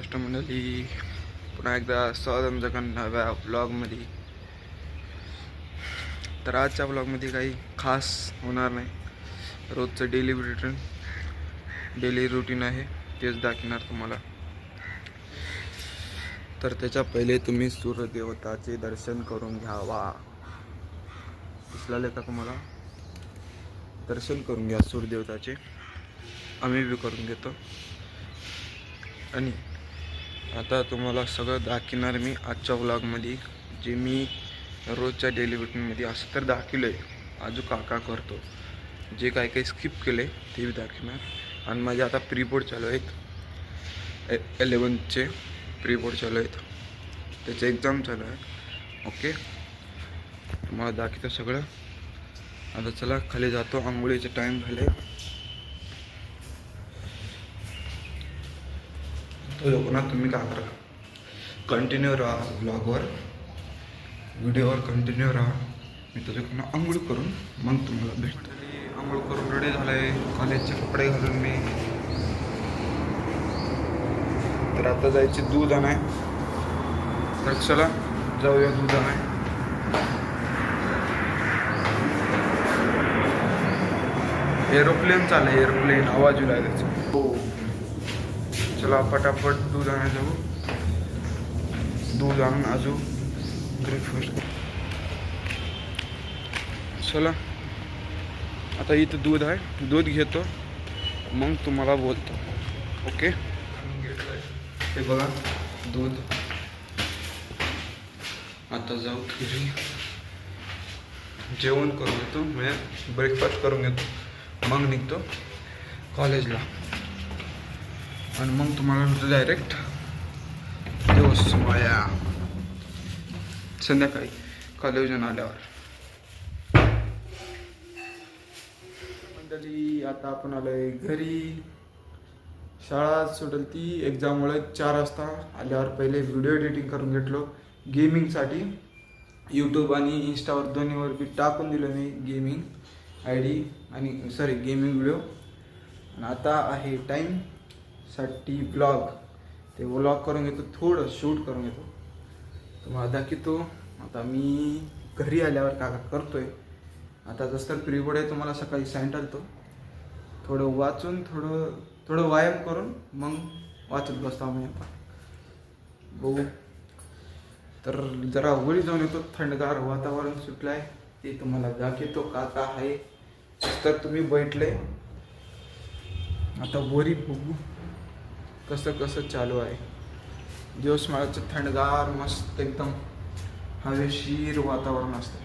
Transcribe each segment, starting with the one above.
महाराष्ट्र मंडळी, पुन्हा एकदा स्वागत जगन नव्या व्लॉगमध्ये. तर आजच्या व्लॉगमध्ये काही खास होणार नाही. रोजचं डेली रुटीन आहे, तेच दाखवणार तुम्हाला. तर त्याच्या पहिले तुम्ही सूर्यदेवताचे दर्शन करून घ्यावा. दिसले का तुम्हाला? दर्शन करून घ्या सूर्यदेवताचे. आम्ही बी करून घेतो. आणि आता तुम्हाला सगळं दाखवणार मी आजच्या व्लॉगमध्ये, जे मी रोजच्या डेली रुटीनमध्ये असं तर दाखवलं आहे. आजू काका करतो, जे काय काही स्किप केले ते बी दाखवणार. आणि माझे आता प्री बोर्ड चालू आहेत, 11th प्री बोर्ड चालू आहेत, त्याचे एक्झाम चालू आहे. ओके, तुम्हाला दाखवतो सगळं. आता चला खाली जातो, आंघोळीचे टाईम झाले. तो लोकांना तुम्ही काय करा, कंटिन्यू राहा व्लॉगवर, व्हिडिओवर कंटिन्यू राहा. मी तुझ्याकडनं आंघोळ करून मग तुम्हाला भेटतो. आंघोळ करून रेडी झालं आहे, कॉलेजचे कपडे घालून मी. तर आता जायचे दूध आणाय. तर चला जाऊया दूध आणाय. एरोप्लेन चाललं, एरोप्लेन आवाज येऊ लागला त्याचा. हो, चला पटापट दूध आणायला जाऊ. दूध आणून अजून ब्रेकफास्ट. चला आता इथं दूध आहे, दूध घेतो मग तुम्हाला बोलतो. ओके, हे बघा दूध. आता जाऊ घरी, जेवण करून घेतो, म्हणजे ब्रेकफास्ट करून घेतो, मग निघतो कॉलेजला. आणि मग तुम्हाला डायरेक्ट दिवस वाया संध्याकाळी कॉलेजून आल्यावर. मंडळी, आता आपण आलोय घरी. शाळा सुटेल ती एक्झाममुळे 4 वाजता आल्यावर पहिले व्हिडिओ एडिटिंग करून घेतलो गेमिंगसाठी. यूट्यूब आणि इंस्टावर दोन्हीवर बी टाकून दिलं मी गेमिंग ID आणि गेमिंग व्हिडिओ. आणि आता आहे टाईमसाठी व्लॉग. ते व्लॉग करून घेतो, थोडं शूट करून घेतो, तुम्हाला दाखवतो. आता मी घरी आल्यावर काय करतोय. आता जसं तर प्री बोर्ड आहे, तुम्हाला सकाळी सांगितलं, थोडं वाचून थोडं व्यायाम करून मग वाचत बसतो आम्ही. आता बघू. तर जरा वरी जाऊन येतो, थंडगार वातावरण सुटलं आहे, ते तुम्हाला दाखवतो का आहे. तर तुम्ही बैठले, आता वरी बघू कसं चालू आहे. दिवसमाळाचं थंडगार मस्त एकदम हवेशीर वातावरण असतं.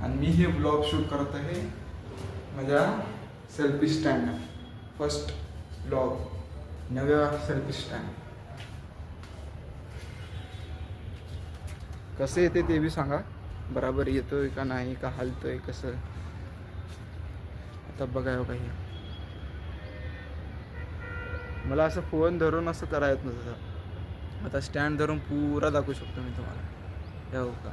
आणि मी हे ब्लॉग शूट करत आहे माझ्या सेल्फी स्टँड. फर्स्ट ब्लॉग नव्या सेल्फी स्टँड. कसं येते ते बी सांगा, बराबर येतोय का नाही, का हलतोय कसं. आता बघायला काही मला असं फोन धरून असं करायचं नसतं. आता स्टँड धरून पुरा दाखवू शकतो मी तुम्हाला. हो का,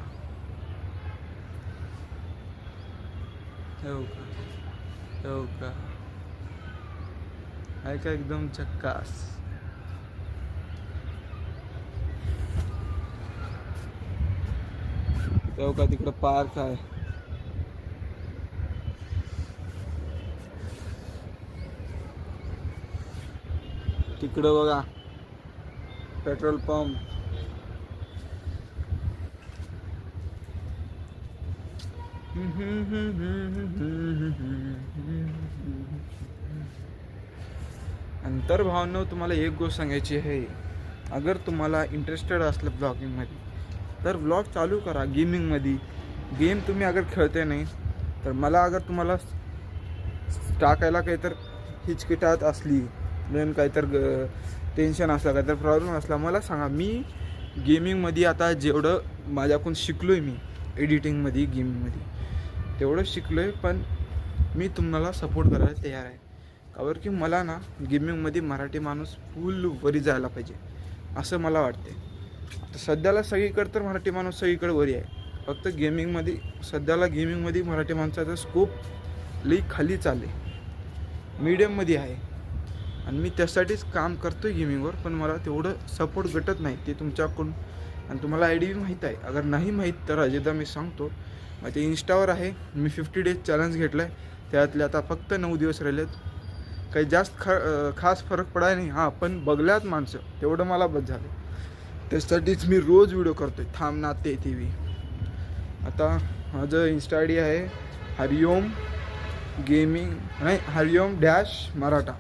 हो का, हो का, आहे का एकदम झक्कास. हो का, तिकडं पार्क आहे. तिकडं बघा पेट्रोल पंप. अंतर भावना, तुम्हाला एक गोष्ट सांगायची आहे. अगर तुम्हाला इंटरेस्टेड असलं ब्लॉगिंगमध्ये, तर ब्लॉग चालू करा गेमिंगमध्ये. गेम तुम्ही अगर खेळते नाही, तर मला अगर तुम्हाला टाकायला काहीतर हिचकिटात असली, मेन काहीतर टेन्शन असलं, काहीतर प्रॉब्लेम असला, मला सांगा. मी गेमिंगमध्ये आता जेवढं माझ्याकडून शिकलो आहे, मी एडिटिंगमध्ये गेमिंगमध्ये तेवढं शिकलो आहे. पण मी तुम्हाला सपोर्ट करायला तयार आहे. कावर की मला ना गेमिंगमध्ये मराठी माणूस फुल वरी जायला पाहिजे असं मला वाटते. आता सध्याला सगळीकडे तर मराठी माणूस सगळीकडे वरी आहे. फक्त गेमिंगमध्ये सध्याला गेमिंगमध्ये मराठी माणसाचा स्कोप लई खाली चालले, मीडियममध्ये आहे. आणि मी त्यासाठीच काम करतो आहे गेमिंगवर, पण मला तेवढं सपोर्ट भेटत नाही ते तुमच्याकडून. आणि तुम्हाला आय डी बी माहीत आहे, अगर नाही माहीत तर अजिदा मी सांगतो. मग ते इंस्टावर आहे, मी 50 डेज चॅलेंज घेतलं आहे, त्यातले आता फक्त 9 दिवस राहिलेत. काही जास्त खास फरक पडाय नाही, हां पण बघल्यात माणसं तेवढं मला बस झालं. त्यासाठीच मी रोज व्हिडिओ करतो आहे, थांबना ते टी व्ही. आता माझं इंस्टा आय डी आहे हरिओम गेमिंग, नाही हरिओम डॅश मराठा,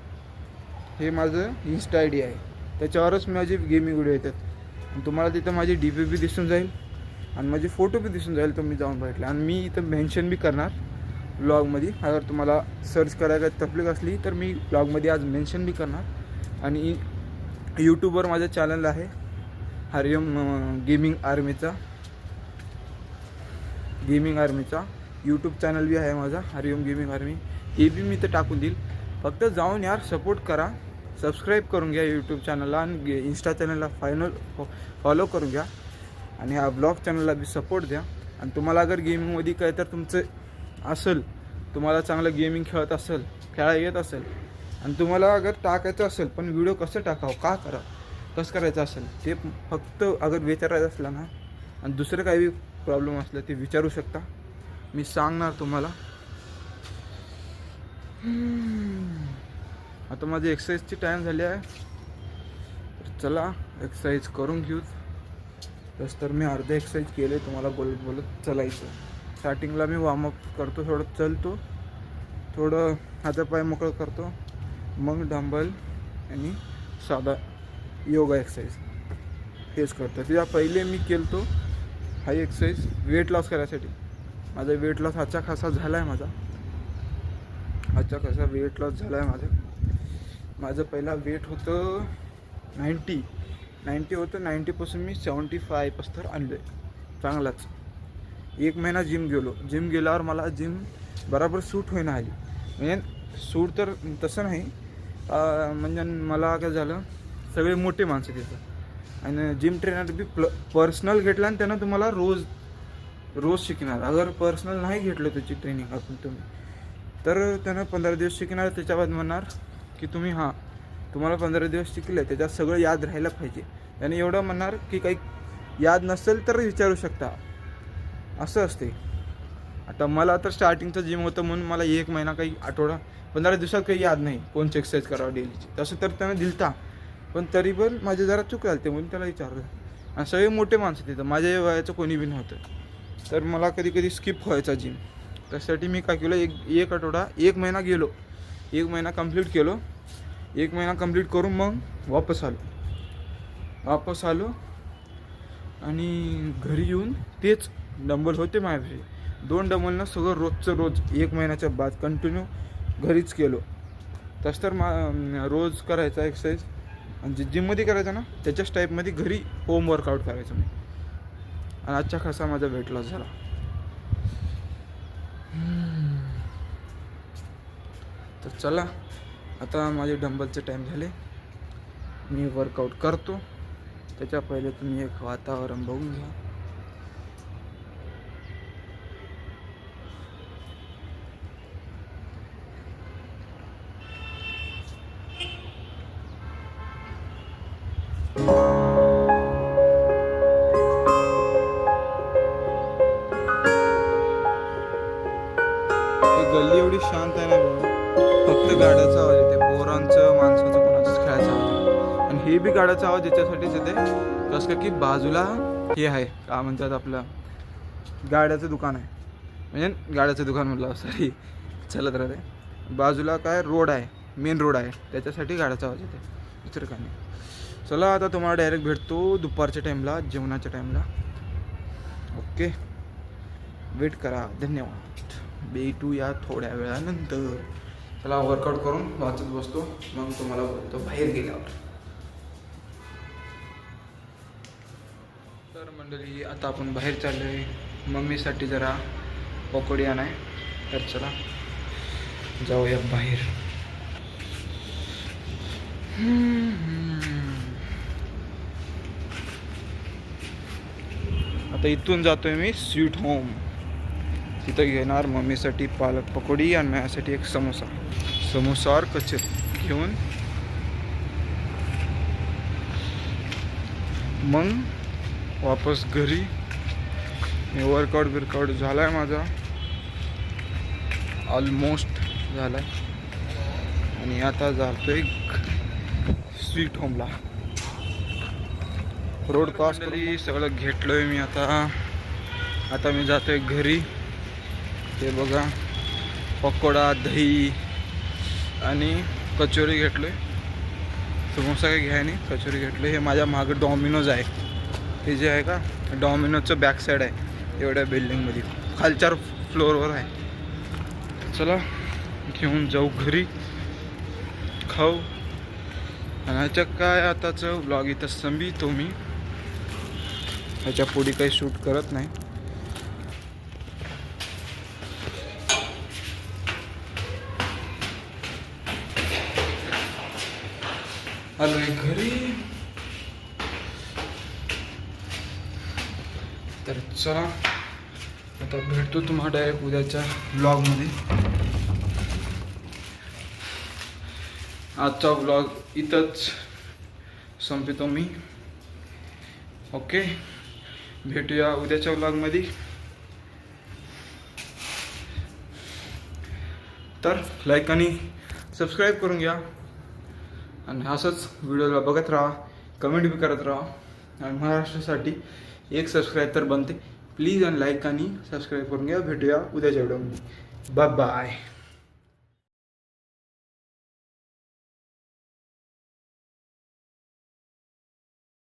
हे माझं इंस्टा आय डी आहे. त्याच्यावरच माझे गेमिंग व्हिडिओ येतात. आणि तुम्हाला तिथं माझी डी पी बी दिसून जाईल आणि माझे फोटो बी दिसून जाईल, तुम्ही जाऊन बघितले. आणि मी इथं मेन्शन बी करणार ब्लॉगमध्ये, अगर तुम्हाला सर्च करायला तकलीफ असली तर मी ब्लॉगमध्ये आज मेन्शन बी करणार. आणि यूट्यूबवर माझं चॅनल आहे हरिओम गेमिंग आर्मीचा यूट्यूब चॅनल बी आहे माझा हरिओम गेमिंग आर्मी, हे बी मी तर टाकून देईल. फक्त जाऊन यार सपोर्ट करा, सबस्क्राईब करून घ्या यूट्यूब चॅनलला आणि इंस्टा चॅनलला फॉलो करून घ्या. आणि ह्या ब्लॉग चॅनलला बी सपोर्ट द्या. आणि तुम्हाला अगर गेमिंगमध्ये काय तर तुमचं असेल, तुम्हाला चांगलं गेमिंग खेळायला येत असेल आणि तुम्हाला अगर टाकायचं असेल, पण व्हिडिओ कसं टाकावं, कसं करायचं असेल ते फक्त अगर विचारायचं असलं ना, आणि दुसरं काही बी प्रॉब्लेम असलं ते विचारू शकता, मी सांगणार तुम्हाला. आता माझी एक्सरसाइजची टाईम झाली आहे, तर चला एक्सरसाइज करून घेऊ. तसं तर मी अर्धे एक्सरसाइज केले, तुम्हाला बोलत चलायचं. स्टार्टिंगला मी वॉर्मअप करतो, थोडं चलतो, थोडं हातापाय मोकळं करतो, मग डंबल आणि साधा योगा एक्सरसाइज हेच करतो. त्या पहिले मी केलतो हाई एक्सरसाइज वेट लॉस करायसाठी. माझा वेट लॉस अच्छा खासा झाला आहे, वेट लॉस झाला आहे माझं पहिला वेट होतं 90 होतं. 90पासून मी 75 तर आणलं आहे चांगलाच. 1 महिना जिम गेल्यावर मला जिम बराबर सूट होईना आली. म्हणजे सूट तर तसं नाही, म्हणजे मला काय झालं, सगळे मोठे माणसं तिथं. आणि जिम ट्रेनर बी पर्सनल घेतला आणि त्यानं तुम्हाला रोज शिकणार. अगर पर्सनल नाही घेतलं त्याची ट्रेनिंग तुम्ही, तर त्यानं 15 दिवस शिकणार. त्याच्या बाद म्हणणार की तुम्हाला 15 दिवस शिकले, त्याच्यात सगळं याद राहायला पाहिजे. त्याने एवढं म्हणणार की काही याद नसेल तर विचारू शकता, असं असते. आता मला तर स्टार्टिंगचं जिम होतं म्हणून मला 1 महिना काही 15 दिवसात काही याद नाही कोणची एक्सरसाइज करावं डेलीची. तसं तर त्यानं दिलता, पण तरी पण माझे जरा चूक झाली म्हणून त्याला विचारलं. आणि सगळे मोठे माणसं तिथं, माझ्या वयाचं कोणी बी नव्हतं, तर मला कधी स्किप व्हायचा जिम. त्यासाठी मी काय केलं, एक महिना गेलो, 1 महिना कंप्लीट केलो. 1 महिना कंप्लीट करून मग वापस आलो आणि घरी येऊन तेच डंबल होते माझ्यापाशी, 2 डंबलनं सगळं रोज 1 महिन्याच्या बाद कंटिन्यू घरीच केलो. तसं तर रोज करायचा एक्सरसाइज. आणि जे जिममध्ये करायचं ना त्याच्याच टाईपमध्ये घरी होम वर्कआउट करायचं मी. आणि अच्छा खासा माझा वेट लॉस झाला. तर चला आता माझे डंबलचे टाईम झाले, मी वर्कआउट करतो. त्याच्या पहिले तुम्ही एक वातावरण बघून घ्या. गल्ली एवढी शांत आहे ना बघा, फक्त गाड्याचा आवाज येते, पोरांचं, माणसाचं, कोणाचंच खेळायचा आवाज. आणि हे बी गाड्याचा आवाज याच्यासाठीच येते कसं का की बाजूला हे आहे का म्हणतात, आपलं गाड्याचं दुकान आहे. म्हणजे गाड्याचं दुकान म्हटलं, सॉरी, चलत राहते. बाजूला काय रोड आहे, मेन रोड आहे, त्याच्यासाठी गाड्याचा आवाज येते, दुसरं काय नाही. चला आता तुम्हाला डायरेक्ट भेटतो दुपारच्या टाईमला, जेवणाच्या टाईमला. ओके, वेट करा. धन्यवाद. भेटूया थोड्या वेळानंतर. चला वर्कआउट करून वाचत बसतो, मग तुम्हाला बोलतो बाहेर गेल्यावर. तर मंडळी आता आपण बाहेर चाललो आहे, मम्मीसाठी जरा पकोडी आणाय. तर चला जाऊया बाहेर. आता इथून जातोय मी स्वीट होम. तिथं घेणार मम्मीसाठी पालक पकोडी आणि माझ्यासाठी एक समोसा और कचोरी घेऊन मग वापस घरी. वर्कआउट झाला आहे माझा, ऑलमोस्ट झाला आहे. आणि आता जातोय स्वीट होमला. रोड क्रॉस करी सगळं घेतलोय मी. आता मी जातोय घरी. ते बघा, पकोडा, दही आणि कचोरी घेतलोय. समोसा काही घ्याय नाही, कचोरी घेतलोय. हे माझ्या मागं डॉमिनोज आहे. हे जे आहे का, डॉमिनोजचं बॅक साईड आहे एवढ्या बिल्डिंगमध्ये, खालच्या फ्लोअरवर आहे. चला घेऊन जाऊ घरी, खाऊ. आणि ह्याच्या काय आताचं व्लॉग इथं संपवितो मी. ह्याच्या पुढे काही शूट करत नाही. आलोय घरी. तर चला आता भेटतो तुम्हाला डायरेक्ट उद्याच्या व्लॉगमध्ये. आजचा व्लॉग इथंच संपवितो मी. ओके, भेटूया उद्याच्या व्लॉगमध्ये. तर लाईक आणि सबस्क्राईब करून घ्या. आणि असंच व्हिडिओला बघत राहा, कमेंट बी करत राहा. आणि महाराष्ट्रासाठी एक सबस्क्राईब तर बनते. प्लीज आणि लाईक आणि सबस्क्राईब करून घ्या. भेटूया उद्याच्या व्हिडिओमध्ये. Bye bye.